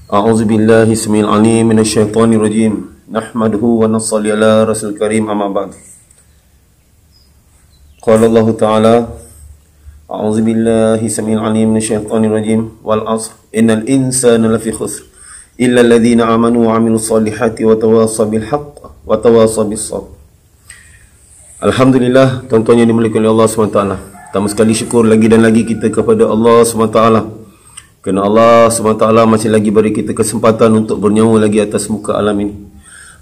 A'udzu billahi samil alim minasyaitonir rajim. Nahmaduhu wa nushalli ala rasul karim, amma ba'd. Qala Allah Ta'ala, A'udzu billahi samil alim minasyaitonir rajim. Wal 'ashr innal insana lafi khusr illa alladhina amanu wa 'amilus solihati wa tawassaw bil haqq wa tawassaw bis sabr. Alhamdulillah, tuan-tuan yang dimuliakan oleh Allah SWT. Pertama sekali syukur lagi dan lagi kita kepada Allah SWT, kerana Allah SWT masih lagi beri kita kesempatan untuk bernyawa lagi atas muka alam ini.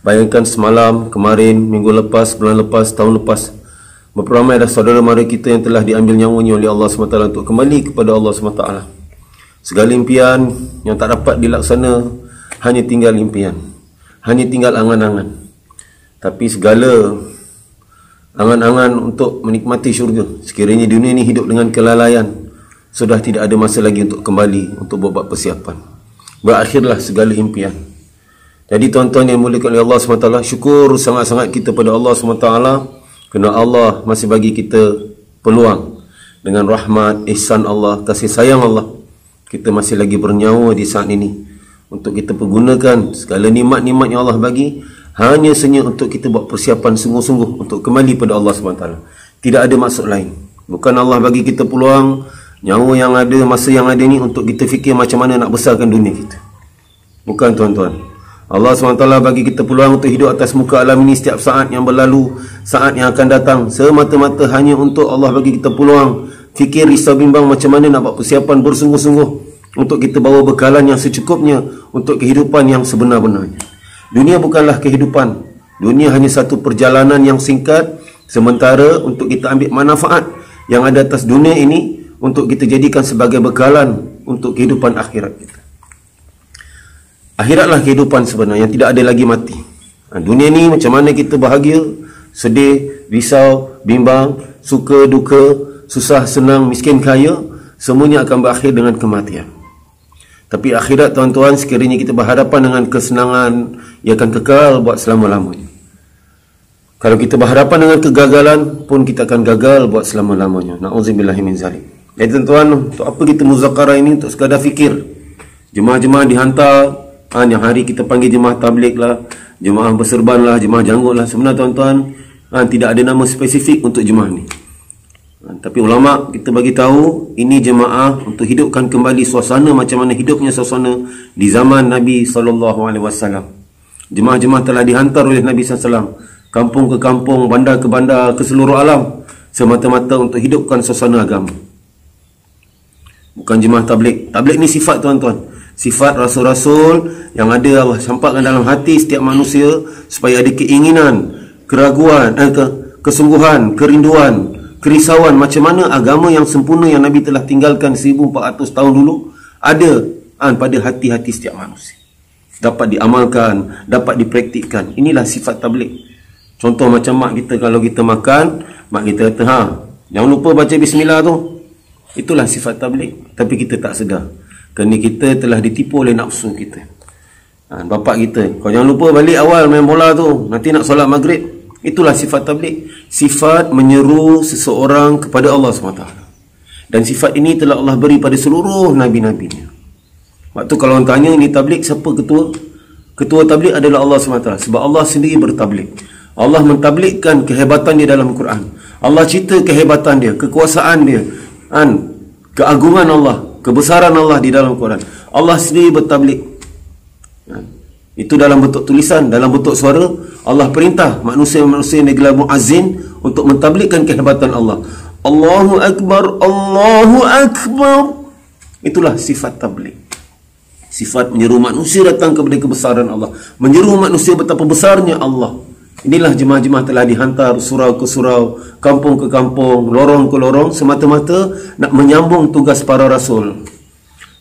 Bayangkan semalam, kemarin, minggu lepas, bulan lepas, tahun lepas, berapa ramai dah saudara mara kita yang telah diambil nyawanya oleh Allah SWT untuk kembali kepada Allah SWT. Segala impian yang tak dapat dilaksana hanya tinggal impian, hanya tinggal angan-angan. Tapi segala angan-angan untuk menikmati syurga, sekiranya dunia ini hidup dengan kelalaian, sudah tidak ada masa lagi untuk kembali, untuk buat persiapan. Berakhirlah segala impian. Jadi tuan-tuan yang muliakan oleh Allah SWT, syukur sangat-sangat kita pada Allah SWT, kerana Allah masih bagi kita peluang. Dengan rahmat, ihsan Allah, kasih sayang Allah, kita masih lagi bernyawa di saat ini, untuk kita pergunakan segala nikmat-nikmat yang Allah bagi, hanya senyap untuk kita buat persiapan sungguh-sungguh untuk kembali pada Allah SWT. Tidak ada maksud lain. Bukan Allah bagi kita peluang, nyawa yang ada, masa yang ada ni untuk kita fikir macam mana nak besarkan dunia kita. Bukan tuan-tuan. Allah SWT bagi kita peluang untuk hidup atas muka alam ini setiap saat yang berlalu, saat yang akan datang, semata-mata hanya untuk Allah bagi kita peluang fikir, risau, bimbang macam mana nak buat persiapan bersungguh-sungguh untuk kita bawa bekalan yang secukupnya untuk kehidupan yang sebenar-benarnya. Dunia bukanlah kehidupan. Dunia hanya satu perjalanan yang singkat, sementara untuk kita ambil manfaat yang ada atas dunia ini untuk kita jadikan sebagai bekalan untuk kehidupan akhirat kita. Akhiratlah kehidupan sebenarnya, yang tidak ada lagi mati. Dunia ni macam mana kita bahagia, sedih, risau, bimbang, suka, duka, susah, senang, miskin, kaya, semuanya akan berakhir dengan kematian. Tapi akhirat tuan-tuan, sekiranya kita berhadapan dengan kesenangan, ia akan kekal buat selama-lamanya. Kalau kita berhadapan dengan kegagalan pun, kita akan gagal buat selama-lamanya. Na'udzubillahi min zalik. Jadi tuan-tuan, untuk apa kita muzakarah ini? Untuk sekadar fikir. Jemaah-jemaah dihantar, yang hari kita panggil jemaah tabligh lah, jemaah berserban lah, jemaah janggut lah. Sebenarnya tuan-tuan, tidak ada nama spesifik untuk jemaah ni. Tapi ulama kita bagi tahu ini jemaah untuk hidupkan kembali suasana macam mana hidupnya suasana di zaman Nabi SAW. Jemaah-jemaah telah dihantar oleh Nabi SAW, kampung ke kampung, bandar ke bandar, ke seluruh alam, semata-mata untuk hidupkan suasana agama. Bukan jemaah tabligh. Tabligh ni sifat tuan-tuan, sifat rasul-rasul yang ada Allah campakkan dalam hati setiap manusia, supaya ada keinginan, keraguan, kesungguhan, kerinduan, kerisauan macam mana agama yang sempurna yang Nabi telah tinggalkan 1400 tahun dulu ada pada hati-hati setiap manusia, dapat diamalkan, dapat dipraktikkan. Inilah sifat tabligh. Contoh macam mak kita, kalau kita makan, mak kita kata, jangan lupa baca bismillah tu. Itulah sifat tabligh. Tapi kita tak sedar, kerana kita telah ditipu oleh nafsu kita. Bapak kita, kau jangan lupa balik awal main bola tu, nanti nak solat maghrib. Itulah sifat tabligh. Sifat menyeru seseorang kepada Allah SWT. Dan sifat ini telah Allah beri pada seluruh Nabi-Nabinya. Waktu kalau orang tanya, ini tabligh siapa ketua? Ketua tabligh adalah Allah SWT. Sebab Allah sendiri bertabligh. Allah mentablighkan kehebatan dia dalam Quran. Allah cerita kehebatan dia, kekuasaan dia, keagungan Allah, kebesaran Allah di dalam Quran. Allah sendiri bertabligh. Itu dalam bentuk tulisan, dalam bentuk suara. Allah perintah manusia-manusia yang digelar muazzin untuk mentablighkan kehebatan Allah. Allahu Akbar, Allahu Akbar. Itulah sifat tabligh. Sifat menyeru manusia datang kepada kebesaran Allah, menyeru manusia betapa besarnya Allah. Inilah jemaah-jemaah telah dihantar surau ke surau, kampung ke kampung, lorong ke lorong, semata-mata nak menyambung tugas para rasul.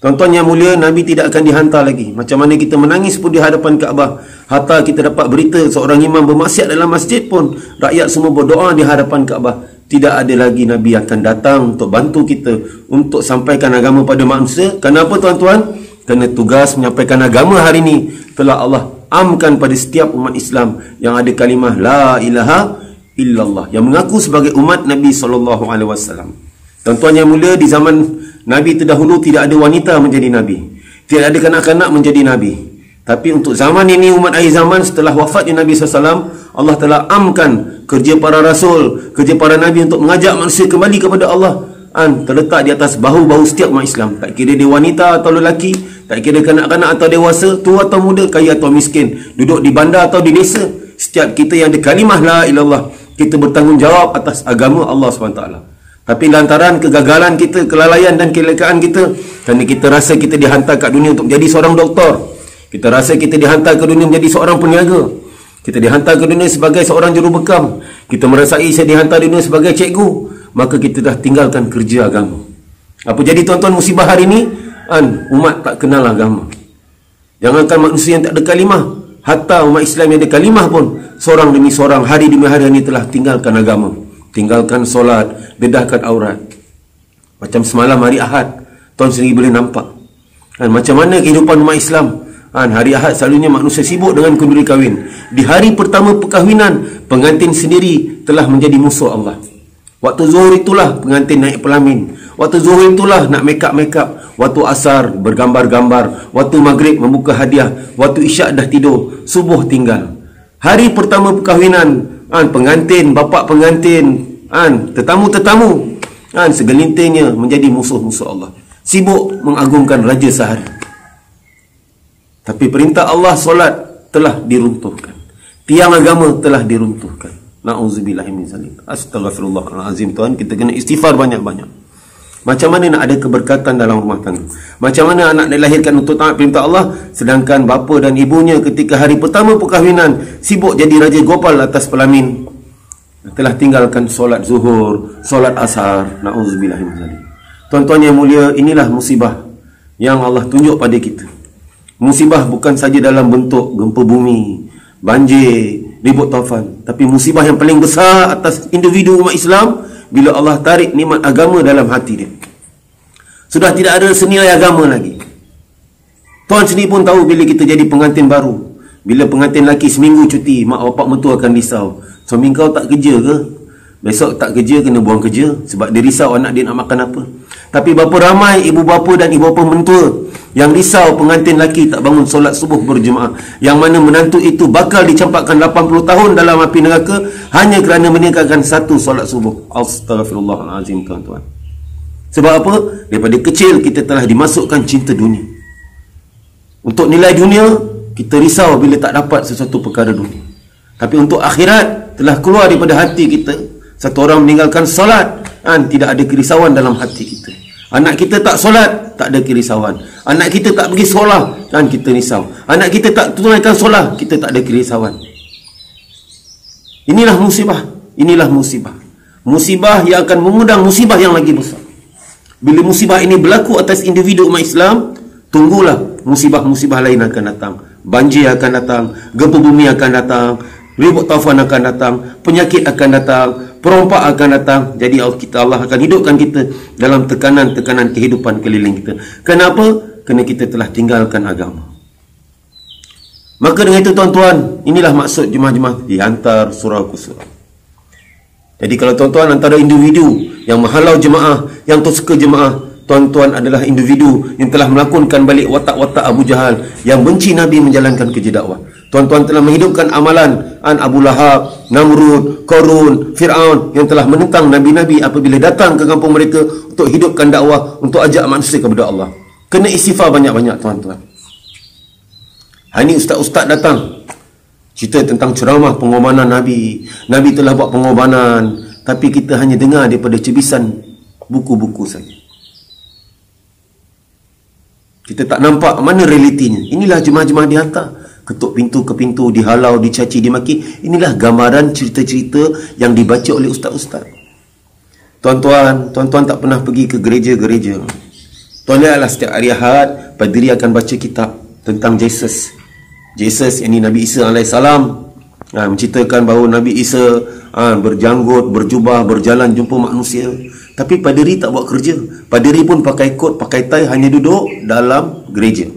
Tuan-tuan yang mulia, Nabi tidak akan dihantar lagi. Macam mana kita menangis pun di hadapan Kaabah, hatta kita dapat berita seorang imam bermaksiat dalam masjid pun, rakyat semua berdoa di hadapan Kaabah. Tidak ada lagi Nabi akan datang untuk bantu kita untuk sampaikan agama pada manusia. Kenapa tuan-tuan? Kerana tugas menyampaikan agama hari ini telah Allah amkan pada setiap umat Islam yang ada kalimah la ilaha illallah, yang mengaku sebagai umat Nabi SAW. Tuan-tuan yang mulia, di zaman Nabi terdahulu tidak ada wanita menjadi Nabi. Tidak ada kanak-kanak menjadi Nabi. Tapi untuk zaman ini, umat akhir zaman, setelah wafatnya Nabi SAW, Allah telah amkan kerja para rasul, kerja para Nabi untuk mengajak manusia kembali kepada Allah, terletak di atas bahu-bahu setiap umat Islam. Tak kira dia wanita atau lelaki, tak kira kanak-kanak atau dewasa, tua atau muda, kaya atau miskin, duduk di bandar atau di desa. Setiap kita yang ada kalimah la ilallah, kita bertanggungjawab atas agama Allah SWT. Tapi lantaran kegagalan kita, kelalaian dan kelekaan kita, kerana kita rasa kita dihantar kat dunia untuk menjadi seorang doktor, kita rasa kita dihantar ke dunia menjadi seorang peniaga, kita dihantar ke dunia sebagai seorang jurubekam, kita merasai saya dihantar ke dunia sebagai cikgu, maka kita dah tinggalkan kerja agama. Apa jadi tuan-tuan musibah hari ini? Umat tak kenal agama. Jangankan manusia yang tak ada kalimah, hatta umat Islam yang ada kalimah pun, seorang demi seorang, hari demi hari ini telah tinggalkan agama, tinggalkan solat, bedahkan aurat. Macam semalam hari Ahad, tuan sendiri boleh nampak macam mana kehidupan umat Islam. Hari Ahad selalunya manusia sibuk dengan kenduri kahwin. Di hari pertama perkahwinan, pengantin sendiri telah menjadi musuh Allah. Waktu zuhur itulah pengantin naik pelamin. Waktu zuhur itulah nak make up. Waktu asar bergambar-gambar. Waktu maghrib membuka hadiah. Waktu isyak dah tidur. Subuh tinggal. Hari pertama perkahwinan, pengantin, bapa pengantin, tetamu-tetamu, segelintirnya menjadi musuh-musuh Allah. Sibuk mengagungkan raja sehari. Tapi perintah Allah solat telah diruntuhkan. Tiang agama telah diruntuhkan. Na'udzubillahi min zalik. Astaghfirullahalazim. Tuan, kita kena istighfar banyak-banyak. Macam mana nak ada keberkatan dalam rumah tangga? Macam mana anak dilahirkan untuk taat perintah Allah, sedangkan bapa dan ibunya ketika hari pertama perkahwinan sibuk jadi raja gopal atas pelamin, telah tinggalkan solat zuhur, solat asar. Na'udzubillahi min zalik. Tuan-tuan yang mulia, inilah musibah yang Allah tunjuk pada kita. Musibah bukan saja dalam bentuk gempa bumi, banjir, ribut taufan, tapi musibah yang paling besar atas individu umat Islam bila Allah tarik nikmat agama dalam hati dia. Sudah tidak ada senilai agama lagi. Tuan sendiri pun tahu bila kita jadi pengantin baru, bila pengantin lelaki seminggu cuti, mak bapak mentua akan risau. Suami kau tak kerja ke? Besok tak kerja, kena buang kerja, sebab dia risau anak dia nak makan apa. Tapi berapa ramai ibu bapa dan ibu bapa mentua yang risau pengantin lelaki tak bangun solat subuh berjemaah, yang mana menantu itu bakal dicampakkan 80 tahun dalam api neraka hanya kerana meninggalkan satu solat subuh. Astaghfirullahalazim, tuan-tuan. Sebab apa? Daripada kecil kita telah dimasukkan cinta dunia. Untuk nilai dunia, kita risau bila tak dapat sesuatu perkara dunia. Tapi untuk akhirat, telah keluar daripada hati kita. Satu orang meninggalkan solat, tidak ada kerisauan dalam hati kita. Anak kita tak solat, tak ada kerisauan. Anak kita tak pergi sekolah, kita risau. Anak kita tak tunaikan solat, kita tak ada kerisauan. Inilah musibah. Inilah musibah. Musibah yang akan mengundang musibah yang lagi besar. Bila musibah ini berlaku atas individu umat Islam, tunggulah musibah-musibah lain akan datang. Banjir akan datang, gempa bumi akan datang, ribut taufan akan datang, penyakit akan datang, perompak akan datang. Jadi Allah akan hidupkan kita dalam tekanan-tekanan kehidupan keliling kita. Kenapa? Kerana kita telah tinggalkan agama. Maka dengan itu tuan-tuan, inilah maksud jemaah-jemaah dihantar surau ke surau. Jadi kalau tuan-tuan antara individu yang menghalau jemaah, yang tersuka jemaah, tuan-tuan adalah individu yang telah melakonkan balik watak-watak Abu Jahal yang benci Nabi menjalankan kerja dakwah. Tuan-tuan telah menghidupkan amalan Abu Lahab, Namrud, Qarun, Fir'aun yang telah menentang Nabi-Nabi apabila datang ke kampung mereka untuk hidupkan dakwah, untuk ajak manusia kepada Allah. Kena istighfar banyak-banyak tuan-tuan. Hari ini ustaz-ustaz datang cerita tentang ceramah pengorbanan Nabi. Nabi telah buat pengorbanan, tapi kita hanya dengar daripada cebisan buku-buku saja. Kita tak nampak mana realitinya. Inilah jemaah-jemaah dihantar, ketuk pintu ke pintu, dihalau, dicaci, dimaki. Inilah gambaran cerita-cerita yang dibaca oleh ustaz-ustaz. Tuan-tuan tak pernah pergi ke gereja-gereja. Tuan lihatlah setiap hari Ahad, padri akan baca kitab tentang Jesus. Jesus, ini Nabi Isa AS, menceritakan bahawa Nabi Isa berjanggut, berjubah, berjalan jumpa manusia. Tapi padri tak buat kerja. Padri pun pakai kot, pakai tai, hanya duduk dalam gereja.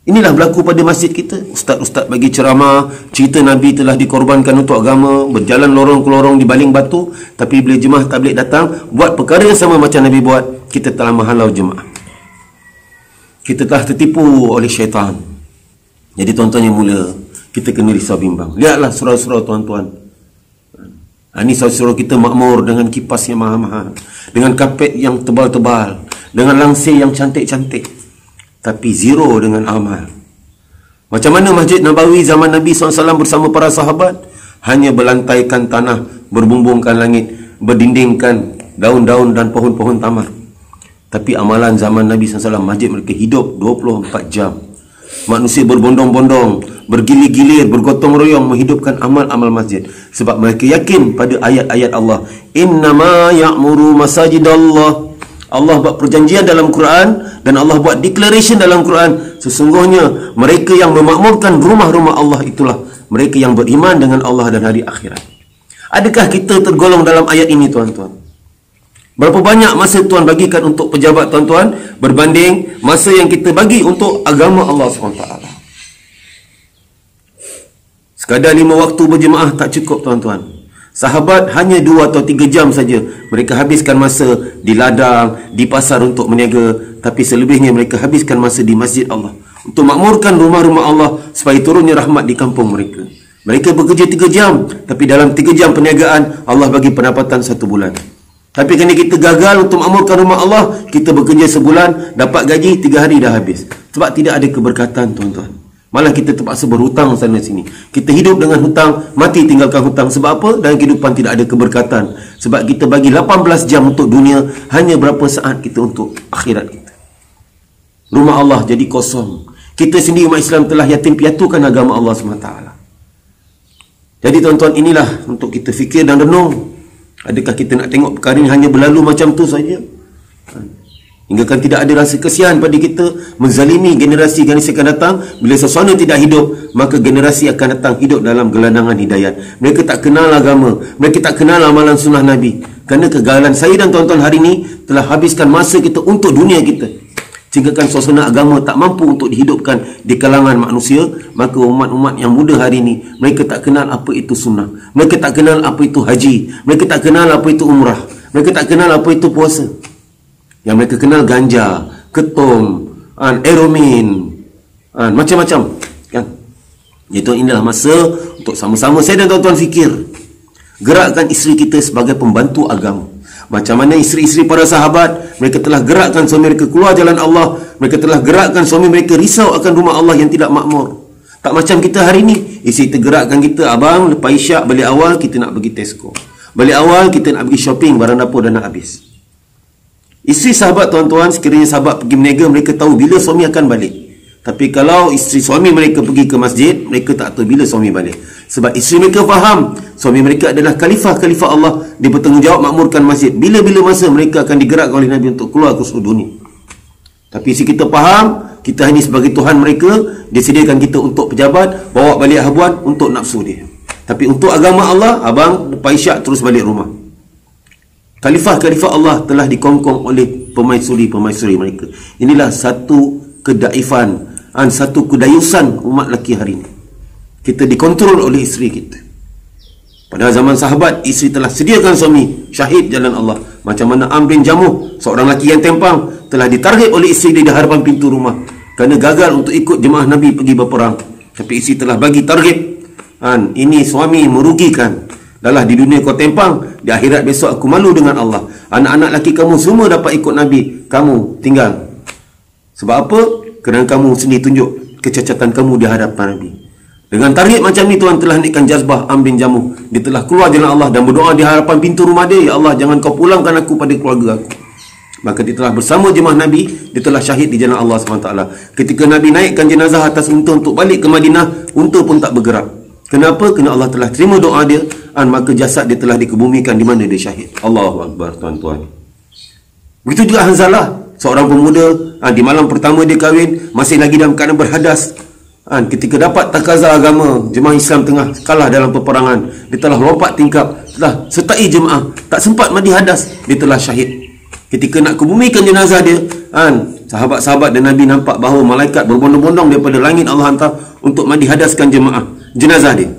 Inilah berlaku pada masjid kita. Ustaz-ustaz bagi ceramah, cerita Nabi telah dikorbankan untuk agama, berjalan lorong ke lorong di baling batu. Tapi bila jemaah tabligh datang, buat perkara yang sama macam Nabi buat, kita telah menghalau jemaah. kita telah tertipu oleh syaitan. Jadi tuan-tuan yang mulia, kita kena risau bimbang. Lihatlah surau-surau tuan-tuan. Ini surau-surau kita makmur dengan kipas yang mahal-mahal, dengan kapet yang tebal-tebal, dengan langsir yang cantik-cantik, tapi zero dengan amal. Macam mana Masjid Nabawi zaman Nabi SAW bersama para sahabat? Hanya berlantaikan tanah, berbumbungkan langit, berdindingkan daun-daun dan pohon-pohon tamar. Tapi amalan zaman Nabi SAW, masjid mereka hidup 24 jam. Manusia berbondong-bondong, bergilir-gilir, bergotong royong menghidupkan amal-amal masjid. Sebab mereka yakin pada ayat-ayat Allah. Innama ya'muru masajidallah. Allah buat perjanjian dalam Quran dan Allah buat declaration dalam Quran. Sesungguhnya mereka yang memakmurkan rumah-rumah Allah itulah mereka yang beriman dengan Allah dan hari akhirat. Adakah kita tergolong dalam ayat ini tuan-tuan? Berapa banyak masa Tuhan bagikan untuk pejabat tuan-tuan berbanding masa yang kita bagi untuk agama Allah SWT? Sekadar 5 waktu berjemaah tak cukup tuan-tuan. Sahabat hanya 2 atau 3 jam saja mereka habiskan masa di ladang, di pasar untuk meniaga. Tapi selebihnya mereka habiskan masa di masjid Allah untuk makmurkan rumah-rumah Allah supaya turunnya rahmat di kampung mereka. Mereka bekerja 3 jam, tapi dalam 3 jam perniagaan Allah bagi pendapatan 1 bulan. Tapi kerana kita gagal untuk makmurkan rumah Allah, kita bekerja sebulan, dapat gaji 3 hari dah habis. Sebab tidak ada keberkatan tuan-tuan. Malah kita terpaksa berhutang sana sini. Kita hidup dengan hutang, mati tinggalkan hutang. Sebab apa? Dalam kehidupan tidak ada keberkatan. Sebab kita bagi 18 jam untuk dunia, hanya berapa saat kita untuk akhirat kita. Rumah Allah jadi kosong. Kita sendiri umat Islam telah yatim piatukan agama Allah SWT. Jadi tuan-tuan, inilah untuk kita fikir dan renung. Adakah kita nak tengok perkara ini hanya berlalu macam tu saja? Hingga kan tidak ada rasa kesian pada kita, menzalimi generasi-generasi akan datang. Bila sesuatu tidak hidup, maka generasi akan datang hidup dalam gelandangan hidayat. Mereka tak kenal agama, mereka tak kenal amalan sunnah Nabi. Kerana kegagalan saya dan tuan-tuan hari ini telah habiskan masa kita untuk dunia kita, sehinggakan suasana agama tak mampu untuk dihidupkan di kalangan manusia. Maka umat-umat yang muda hari ini, mereka tak kenal apa itu sunnah, mereka tak kenal apa itu haji, mereka tak kenal apa itu umrah, mereka tak kenal apa itu puasa. Yang mereka kenal ganja, ketum, eromin, macam-macam kan. Itu inilah masa untuk sama-sama saya dan tuan-tuan fikir, gerakkan isteri kita sebagai pembantu agama. Macam mana isteri-isteri para sahabat, mereka telah gerakkan suami mereka keluar jalan Allah. Mereka telah gerakkan suami mereka risau akan rumah Allah yang tidak makmur. Tak macam kita hari ini, isteri tergerakkan kita, abang lepas isyak balik awal kita nak pergi Tesco, balik awal kita nak pergi shopping, barang dapur dah nak habis. Isteri sahabat tuan-tuan, sekiranya sahabat pergi berniaga, mereka tahu bila suami akan balik. Tapi kalau isteri suami mereka pergi ke masjid, mereka tak tahu bila suami balik. Sebab isteri mereka faham suami mereka adalah khalifah Allah, dia bertanggungjawab makmurkan masjid. Bila-bila masa mereka akan digerakkan oleh Nabi untuk keluar ke seluruh dunia. Tapi isteri kita faham kita ini sebagai Tuhan mereka, dia sediakan kita untuk pejabat, bawa balik habuan untuk nafsu dia. Tapi untuk agama Allah, abang lepas isyak terus balik rumah. Khalifah Allah telah dikongkong oleh pemaisuri-pemaisuri mereka. Inilah satu kedaifan, satu kedayusan umat lelaki hari ini. Kita dikontrol oleh isteri kita. Pada zaman sahabat, isteri telah sediakan suami syahid jalan Allah. Macam mana Amr bin Jamuh, seorang lelaki yang tempang, telah ditarget oleh isteri di hadapan pintu rumah kerana gagal untuk ikut jemaah Nabi pergi berperang. Tapi isteri telah bagi target, ini suami merugikan. Dahlah di dunia kau tempang, di akhirat besok aku malu dengan Allah. Anak-anak lelaki kamu semua dapat ikut Nabi, kamu tinggal. Sebab apa? Kerana kamu sendiri tunjuk kecacatan kamu di hadapan Nabi. Dengan target macam ni, Tuhan telah naikkan jazbah Amr bin Jamuh. Dia telah keluar jalan Allah dan berdoa di hadapan pintu rumah dia, ya Allah, jangan kau pulangkan aku pada keluarga aku. Maka dia telah bersama jemaah Nabi, dia telah syahid di jalan Allah SWT. Ketika Nabi naikkan jenazah atas unta untuk balik ke Madinah, unta pun tak bergerak. Kenapa? Kerana Allah telah terima doa dia, maka jasad dia telah dikebumikan di mana dia syahid. Allahu Akbar tuan-tuan. Begitu juga Hanzalah, seorang pemuda, di malam pertama dia kahwin, masih lagi dalam keadaan berhadas. Ketika dapat takaza agama, jemaah Islam tengah kalah dalam peperangan, dia telah lompat tingkap, telah sertai jemaah, tak sempat mandi hadas, dia telah syahid. Ketika nak kebumikan jenazah dia, sahabat-sahabat dan Nabi nampak bahawa malaikat berbondong-bondong daripada langit Allah hantar untuk mandi hadaskan jenazah dia.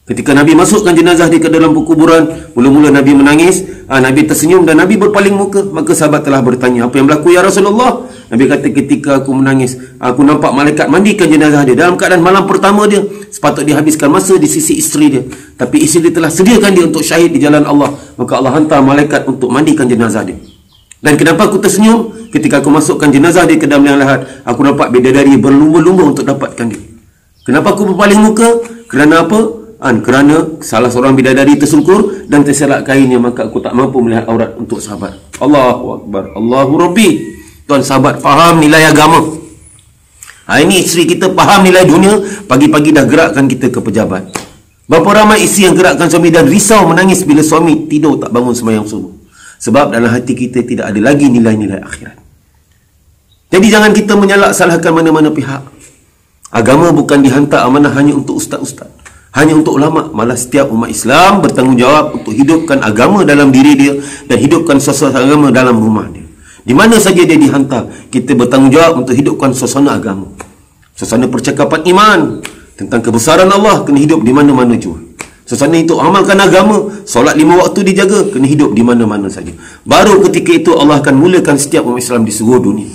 Ketika Nabi masukkan jenazah dia ke dalam perkuburan, mula-mula Nabi menangis, Nabi tersenyum dan Nabi berpaling muka. Maka sahabat telah bertanya, apa yang berlaku ya Rasulullah? Nabi kata ketika aku menangis, aku nampak malaikat mandikan jenazah dia. Dalam keadaan malam pertama dia, sepatutnya dia habiskan masa di sisi isteri dia, tapi isteri dia telah sediakan dia untuk syahid di jalan Allah. Maka Allah hantar malaikat untuk mandikan jenazah dia. Dan kenapa aku tersenyum? Ketika aku masukkan jenazah dia ke dalam liang lahat, aku nampak bidadari berlumba-lumba untuk dapatkan dia. Kenapa aku berpaling muka? Kerana apa? Kerana salah seorang bidadari tersungkur dan terserak kainnya, maka aku tak mampu melihat aurat untuk sahabat. Allahu Akbar, Allahu Rabbi. Tuan sahabat faham nilai agama. Ini isteri kita faham nilai dunia, pagi-pagi dah gerakkan kita ke pejabat. Berapa ramai isteri yang gerakkan suami dan risau menangis bila suami tidur tak bangun sembahyang subuh. Sebab dalam hati kita tidak ada lagi nilai-nilai akhirat. Jadi jangan kita menyalak salahkan mana-mana pihak. Agama bukan dihantar amanah hanya untuk ustaz-ustaz, hanya untuk ulama. Malah setiap umat Islam bertanggungjawab untuk hidupkan agama dalam diri dia dan hidupkan suasana agama dalam rumah dia. Di mana saja dia dihantar, kita bertanggungjawab untuk hidupkan suasana agama, suasana percakapan iman tentang kebesaran Allah kena hidup di mana-mana jua. Suasana itu amalkan agama, solat 5 waktu dijaga, kena hidup di mana-mana saja. Baru ketika itu Allah akan mulakan setiap umat Islam di seluruh dunia.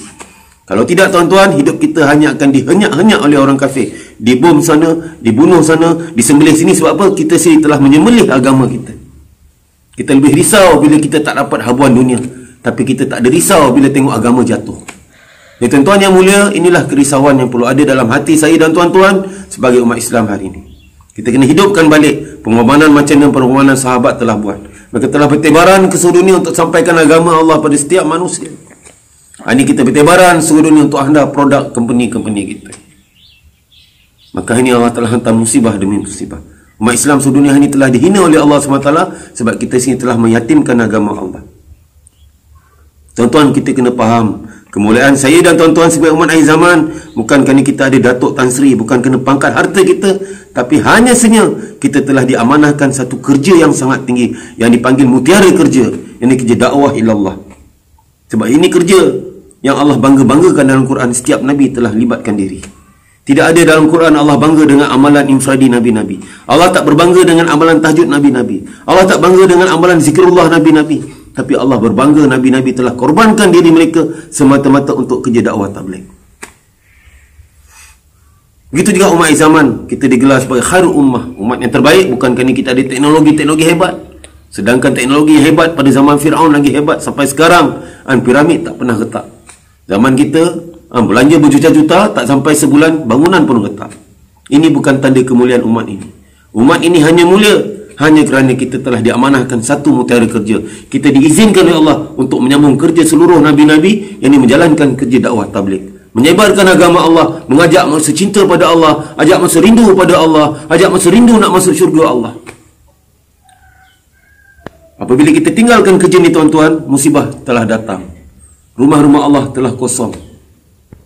Kalau tidak tuan-tuan, hidup kita hanya akan dihenyak-henyak oleh orang kafir. Dibom sana, dibunuh sana, disembelih sini. Sebab apa? Kita sendiri telah menyembelih agama kita. Kita lebih risau bila kita tak dapat habuan dunia, tapi kita tak ada risau bila tengok agama jatuh. Ya tuan-tuan yang mulia, inilah kerisauan yang perlu ada dalam hati saya dan tuan-tuan sebagai umat Islam hari ini. Kita kena hidupkan balik pengorbanan macam yang pengorbanan sahabat telah buat. Mereka telah bertebaran ke seluruh dunia untuk sampaikan agama Allah pada setiap manusia. Ini kita bertebaran seluruh dunia untuk anda produk company-company kita. Maka ini Allah telah hantar musibah demi musibah. Umat Islam seluruh dunia ini telah dihina oleh Allah SWT sebab kita sini telah meyatimkan agama Allah. Tuan-tuan, kita kena faham kemuliaan saya dan tuan-tuan sebagai umat akhir zaman bukan kerana kita ada Datuk Tan Sri, bukan kerana pangkat harta kita, tapi hanya senyap kita telah diamanahkan satu kerja yang sangat tinggi yang dipanggil mutiara kerja. Ini kerja dakwah ilallah. Sebab ini kerja yang Allah bangga-banggakan dalam Quran. Setiap Nabi telah libatkan diri. Tidak ada dalam Quran Allah bangga dengan amalan infradi Nabi-Nabi. Allah tak berbangga dengan amalan tahajud Nabi-Nabi. Allah tak bangga dengan amalan zikrullah Nabi-Nabi. Tapi Allah berbangga Nabi-Nabi telah korbankan diri mereka semata-mata untuk kerja dakwah tabligh. Begitu juga umat zaman, kita digelar sebagai khairul ummah, umat yang terbaik bukan kerana kita ada teknologi-teknologi hebat. Sedangkan teknologi yang hebat pada zaman Fir'aun lagi hebat sampai sekarang. Piramid tak pernah retak. Zaman kita belanja berjuta-juta, tak sampai sebulan bangunan pun retak. Ini bukan tanda kemuliaan umat ini. Umat ini hanya mulia hanya kerana kita telah diamanahkan satu mutiara kerja. Kita diizinkan oleh Allah untuk menyambung kerja seluruh Nabi-Nabi, yang ini menjalankan kerja dakwah tabligh, menyebarkan agama Allah, mengajak manusia cinta pada Allah, ajak manusia rindu pada Allah, ajak manusia rindu nak masuk syurga Allah. Apabila kita tinggalkan kerja ni tuan-tuan, musibah telah datang. Rumah-rumah Allah telah kosong.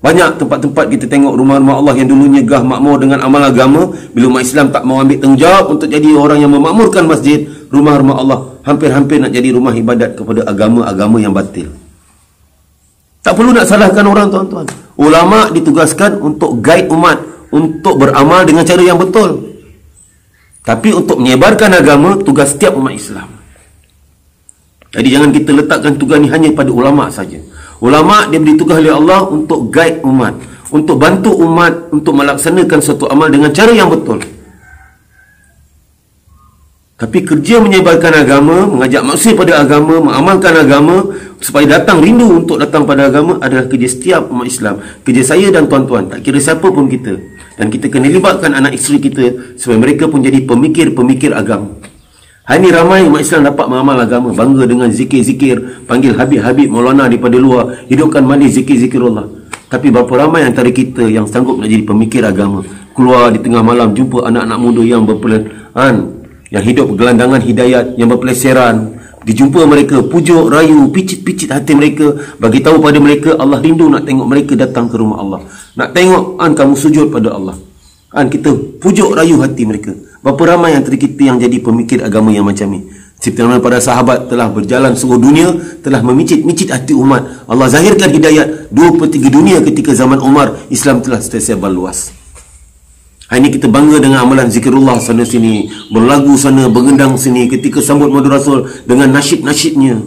Banyak tempat-tempat kita tengok rumah-rumah Allah yang dulunya gah makmur dengan amal agama, bila umat Islam tak mau ambil tanggungjawab untuk jadi orang yang memakmurkan masjid, rumah-rumah Allah hampir-hampir nak jadi rumah ibadat kepada agama-agama yang batil. Tak perlu nak salahkan orang tuan-tuan. Ulama ditugaskan untuk guide umat, untuk beramal dengan cara yang betul. Tapi untuk menyebarkan agama, tugas setiap umat Islam. Jadi jangan kita letakkan tugas ni hanya pada ulama saja. Ulama dia beri tugas oleh Allah untuk guide umat, untuk bantu umat untuk melaksanakan suatu amal dengan cara yang betul. Tapi kerja menyebarkan agama, mengajak manusia pada agama, mengamalkan agama supaya datang rindu untuk datang pada agama adalah kerja setiap umat Islam. Kerja saya dan tuan-tuan, tak kira siapa pun kita. Dan kita kena libatkan anak isteri kita supaya mereka pun jadi pemikir-pemikir agama. Hari ini ramai umat Islam dapat mengamal agama, bangga dengan zikir-zikir, panggil Habib-Habib Maulana daripada luar, hidupkan majlis zikir-zikirullah. Tapi berapa ramai antara kita yang sanggup nak jadi pemikir agama, keluar di tengah malam jumpa anak-anak muda yang berpelehan, yang hidup gelandangan hidayat, yang berpeleseran, dijumpa mereka, pujuk, rayu, picit-picit hati mereka, bagi tahu pada mereka Allah rindu nak tengok mereka datang ke rumah Allah, nak tengok kamu sujud pada Allah. Kita pujuk rayu hati mereka. Berapa ramai antara kita yang jadi pemikir agama yang macam ni? Seperti mana para sahabat telah berjalan seluruh dunia, telah memicit-micit hati umat. Allah zahirkan hidayat 2/3 dunia ketika zaman Umar, Islam telah tersebar luas. Hari ini kita bangga dengan amalan zikirullah sana sini, berlagu sana, bergendang sini, ketika sambut madu Rasul dengan nasyid-nasyidnya.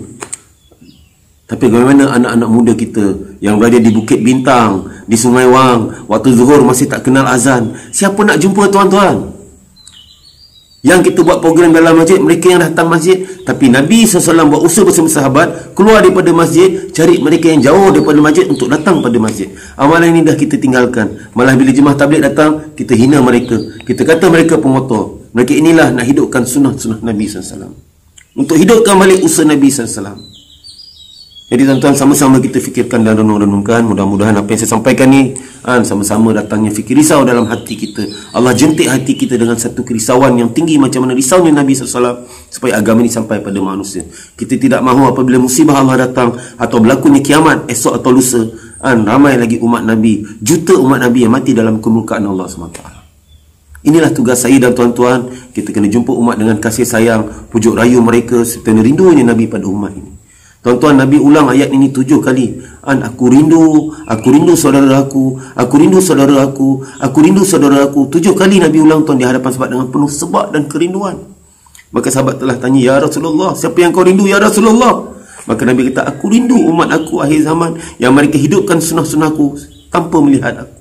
Tapi bagaimana anak-anak muda kita yang berada di Bukit Bintang, di Sungai Wang, waktu zuhur masih tak kenal azan? Siapa nak jumpa tuan-tuan? Yang kita buat program dalam masjid, mereka yang datang masjid. Tapi Nabi SAW buat usaha bersama sahabat, keluar daripada masjid, cari mereka yang jauh daripada masjid untuk datang pada masjid. Amalan ini dah kita tinggalkan. Malah bila jemaah tabligh datang, kita hina mereka. Kita kata mereka pengotor. Mereka inilah nak hidupkan sunnah-sunnah Nabi SAW. Untuk hidupkan balik usaha Nabi SAW. Jadi tuan-tuan, sama-sama kita fikirkan dan renung-renungkan. Mudah-mudahan apa yang saya sampaikan ni sama-sama datangnya fikir risau dalam hati kita. Allah jentik hati kita dengan satu kerisauan yang tinggi macam mana risaunya Nabi SAW, supaya agama ini sampai pada manusia. Kita tidak mahu apabila musibah Allah datang atau berlakunya kiamat esok atau lusa, ramai lagi umat Nabi, juta umat Nabi yang mati dalam kemurkaan Allah SWT. Inilah tugas saya dan tuan-tuan. Kita kena jumpa umat dengan kasih sayang, pujuk rayu mereka serta rindunya Nabi pada umat ini. Tuan-tuan, Nabi ulang ayat ini 7 kali. Aku rindu saudara aku, aku rindu saudara aku, aku rindu saudara aku. 7 kali Nabi ulang tuan di hadapan sahabat dengan penuh sebab dan kerinduan. Maka sahabat telah tanya, ya Rasulullah, siapa yang kau rindu ya Rasulullah? Maka Nabi kata, aku rindu umat aku akhir zaman yang mereka hidupkan sunnah-sunnahku tanpa melihat aku.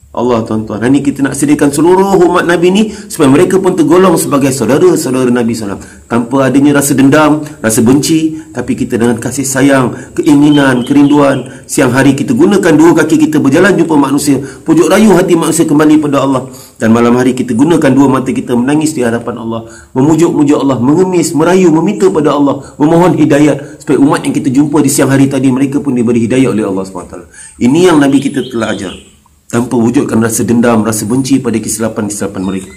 Allah tuan-tuan, ini kita nak sediakan seluruh umat Nabi ni supaya mereka pun tergolong sebagai saudara-saudara Nabi SAW, tanpa adanya rasa dendam, rasa benci, tapi kita dengan kasih sayang, keinginan, kerinduan. Siang hari kita gunakan dua kaki kita berjalan jumpa manusia, pujuk rayu hati manusia kembali pada Allah, dan malam hari kita gunakan dua mata kita menangis di hadapan Allah, memujuk-mujuk Allah, mengemis, merayu, meminta pada Allah, memohon hidayat supaya umat yang kita jumpa di siang hari tadi mereka pun diberi hidayat oleh Allah SWT. Ini yang Nabi kita telah ajar, tanpa wujudkan rasa dendam, rasa benci pada kesilapan-kesilapan mereka.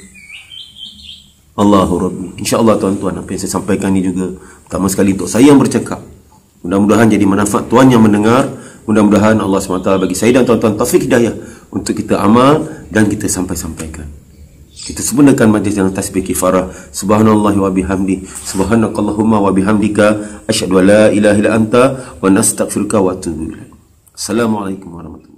Allahu Rabbi. InsyaAllah tuan-tuan, apa yang saya sampaikan ini juga pertama sekali untuk saya yang bercakap. Mudah-mudahan jadi manfaat tuan yang mendengar. Mudah-mudahan Allah SWT bagi saya dan tuan-tuan taufik hidayah untuk kita amal dan kita sampaikan. Kita sempurnakan majlis dengan tasbih kifarah. Subhanallah wa bihamdi, subhanakallahumma wa bihamdika, asyhadu an la ilaha illa anta wa nastaghfiruka wa atubu ilaik. Assalamualaikum warahmatullahi wabarakatuh.